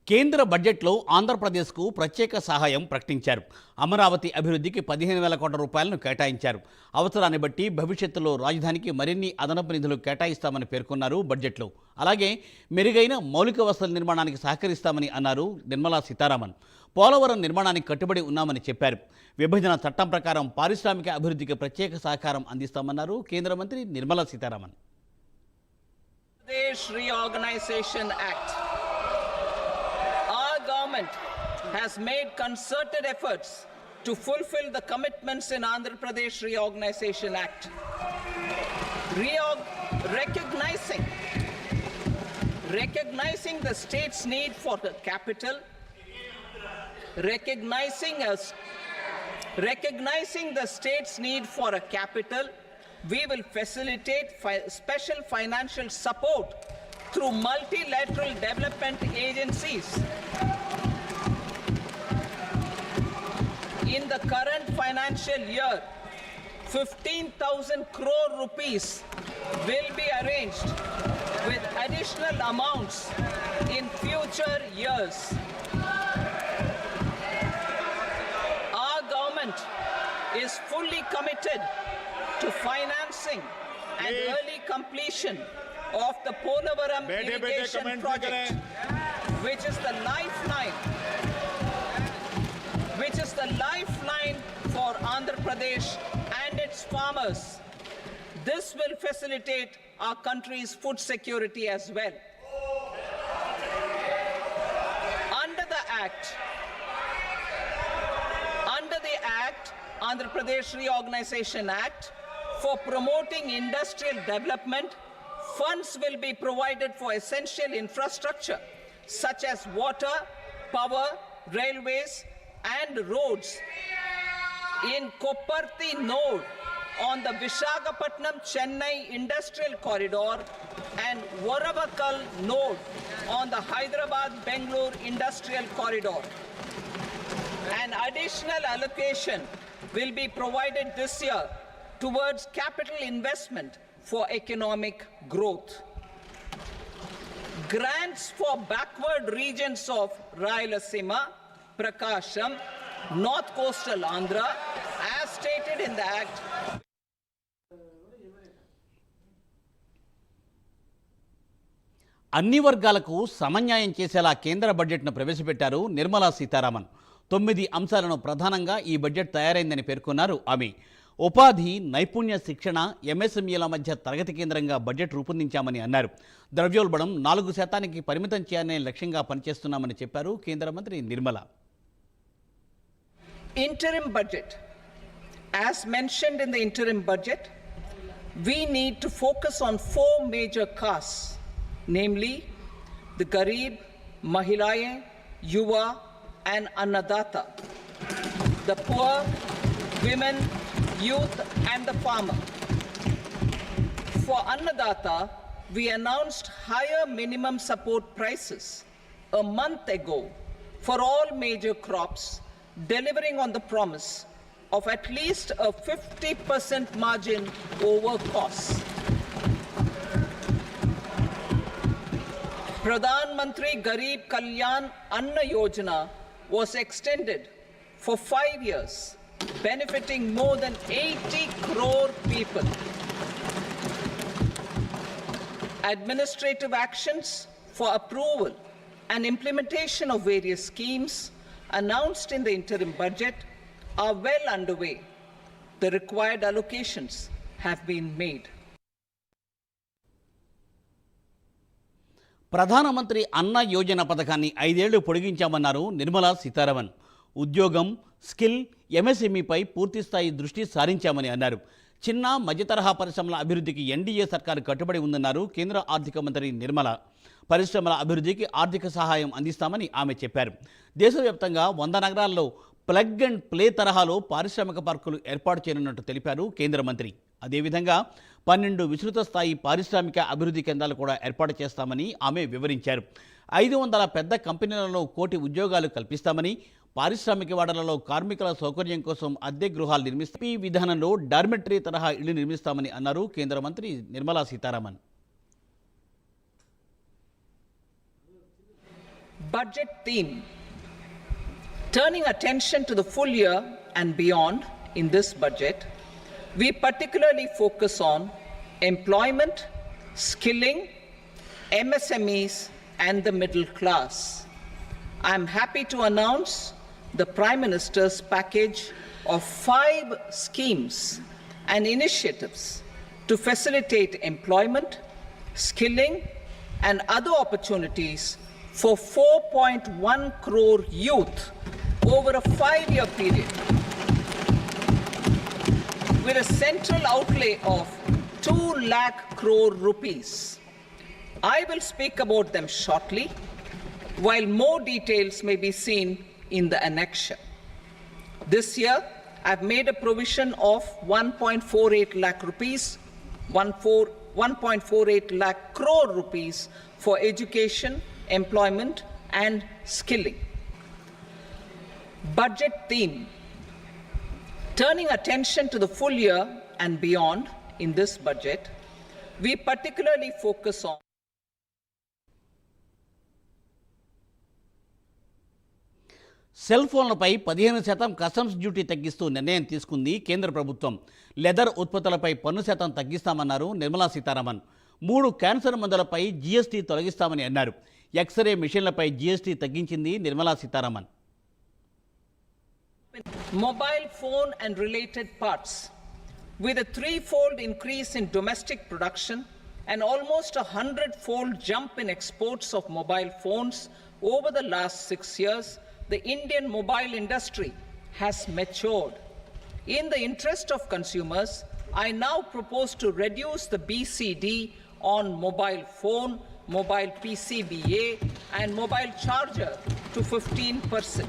కేంద్ర బడ్జెట్లో ఆంధ్రప్రదేశ్కు ప్రత్యేక సహాయం ప్రకటించారు. అమరావతి అభివృద్ధికి 15,000 కోట్ల రూపాయలను కేటాయించారు. అవసరాన్ని బట్టి భవిష్యత్తులో రాజధానికి మరిన్ని అదనపు నిధులు కేటాయిస్తామని పేర్కొన్నారు బడ్జెట్లో. అలాగే మెరుగైన మౌలిక వసతుల నిర్మాణానికి సహకరిస్తామని అన్నారు నిర్మలా సీతారామన్. పోలవరం నిర్మాణానికి కట్టుబడి ఉన్నామని చెప్పారు. విభజన చట్టం ప్రకారం పారిశ్రామిక అభివృద్ధికి ప్రత్యేక సహకారం అందిస్తామన్నారు కేంద్ర మంత్రి Nirmala Sitharaman. Reorganization Act. Our government has made concerted efforts to fulfill the commitments in Andhra Pradesh Reorganization Act. Recognizing the state's need for the capital, recognizing the state's need for a capital, we will facilitate special financial support through multilateral development agencies. In the current financial year, 15,000 crore rupees will be arranged with additional amounts in future years. Our government is fully committed to financing and early completion of the Polavaram irrigation project, which is the lifeline for Andhra Pradesh and its farmers. This will facilitate our country's food security as well. Under the Act, Andhra Pradesh Reorganization Act, for promoting industrial development, funds will be provided for essential infrastructure such as water, power, railways and roads in Kopparthi node on the Visakhapatnam-Chennai industrial corridor and Varavakal node on the Hyderabad-Bangalore industrial corridor. An additional allocation will be provided this year towards capital investment for economic growth. Grants for backward regions of Rayalaseema, Prakasham, North Coastal Andhra, as stated in the Act. అన్ని వర్గాలకు సమన్యాయం చేసేలా కేంద్ర బడ్జెట్ను ప్రవేశపెట్టారు నిర్మలా సీతారామన్. 9 అంశాలను ప్రధానంగా ఈ బడ్జెట్ తయారైందని పేర్కొన్నారు ఆమె. ఉపాధి, నైపుణ్య శిక్షణ, ఎంఎస్ఎంఈల మధ్య తరగతి కేంద్రంగా బడ్జెట్ రూపొందించామని అన్నారు. ద్రవ్యోల్బణం 4% పరిమితం చేయాలనే లక్ష్యంగా పనిచేస్తున్నామని చెప్పారు కేంద్ర మంత్రి Nirmala. Interim budget. As mentioned in the interim budget, we need to focus on 4 major castes, namely the Garib, Mahilaye, Yuva and Annadata, the poor, women, youth and the farmer. For Annadata, we announced higher minimum support prices a month ago for all major crops, delivering on the promise of at least a 50% margin over costs. Pradhan Mantri Garib Kalyan Anna Yojana was extended for 5 years, benefiting more than 80 crore people. Administrative actions for approval and implementation of various schemes announced in the interim budget are well underway. The required allocations have been made. ప్రధానమంత్రి అన్న యోజన పథకాన్ని 5 ఏళ్లు పొడిగించామన్నారు నిర్మలా సీతారామన్. ఉద్యోగం, skill, ఎంఎస్ఎంఈపై పూర్తిస్థాయి దృష్టి సారించామని అన్నారు. చిన్న మధ్యతరహా పరిశ్రమల అభివృద్ధికి ఎన్డీఏ సర్కారు కట్టుబడి ఉందన్నారు కేంద్ర ఆర్థిక మంత్రి నిర్మల. పరిశ్రమల అభివృద్ధికి ఆర్థిక సహాయం అందిస్తామని ఆమె చెప్పారు. దేశవ్యాప్తంగా 100 నగరాల్లో ప్లగ్ అండ్ ప్లే తరహాలో పారిశ్రామిక పార్కులు ఏర్పాటు చేయనున్నట్టు తెలిపారు కేంద్ర మంత్రి. అదేవిధంగా 12 విస్తృత స్థాయి పారిశ్రామిక అభివృద్ధి కేంద్రాలు కూడా ఏర్పాటు చేస్తామని ఆమె వివరించారు. 500 పెద్ద కంపెనీలలో 1 కోటి ఉద్యోగాలు కల్పిస్తామని, పారిశ్రామిక వాడలలో కార్మికుల సౌకర్యం కోసం అద్దె గృహాలు నిర్మిస్తామని, ఈ విధానంలో డార్మెటరీ తరహా ఇళ్లు నిర్మిస్తామని అన్నారు కేంద్ర మంత్రి Nirmala Sitharaman. Budget theme. Turning attention to the full year and beyond in this budget, we particularly focus on employment, skilling, MSMEs, and the middle class. I am happy to announce the Prime Minister's package of 5 schemes and initiatives to facilitate employment, skilling, and other opportunities for 4.1 crore youth over a 5-year period, with a central outlay of 2 lakh crore rupees. I will speak about them shortly, while more details may be seen in the annexure. This year, I've made a provision of 1.48 lakh rupees, 1.48 lakh crore rupees for education, employment, and skilling. Budget theme. Turning attention to the full year and beyond in this budget, we particularly focus on cell ఫోన్లపై 15% customs duty తగ్గిస్తూ నిర్ణయం తీసుకుంది కేంద్ర ప్రభుత్వం. Leather ఉత్పత్తులపై పన్ను శాతం తగ్గిస్తామన్నారు నిర్మలా సీతారామన్. 3 క్యాన్సర్ మందులపై జీఎస్టీ తొలగిస్తామని అన్నారు. ఎక్స్రే మిషన్లపై జీఎస్టీ తగ్గించింది Nirmala Sitharaman. mobile phone and related parts, with a 3-fold increase in domestic production and almost a 100-fold jump in exports of mobile phones over the last 6 years, the Indian mobile industry has matured. In the interest of consumers, I now propose to reduce the BCD on mobile phone, mobile PCBA, and mobile charger to 15%.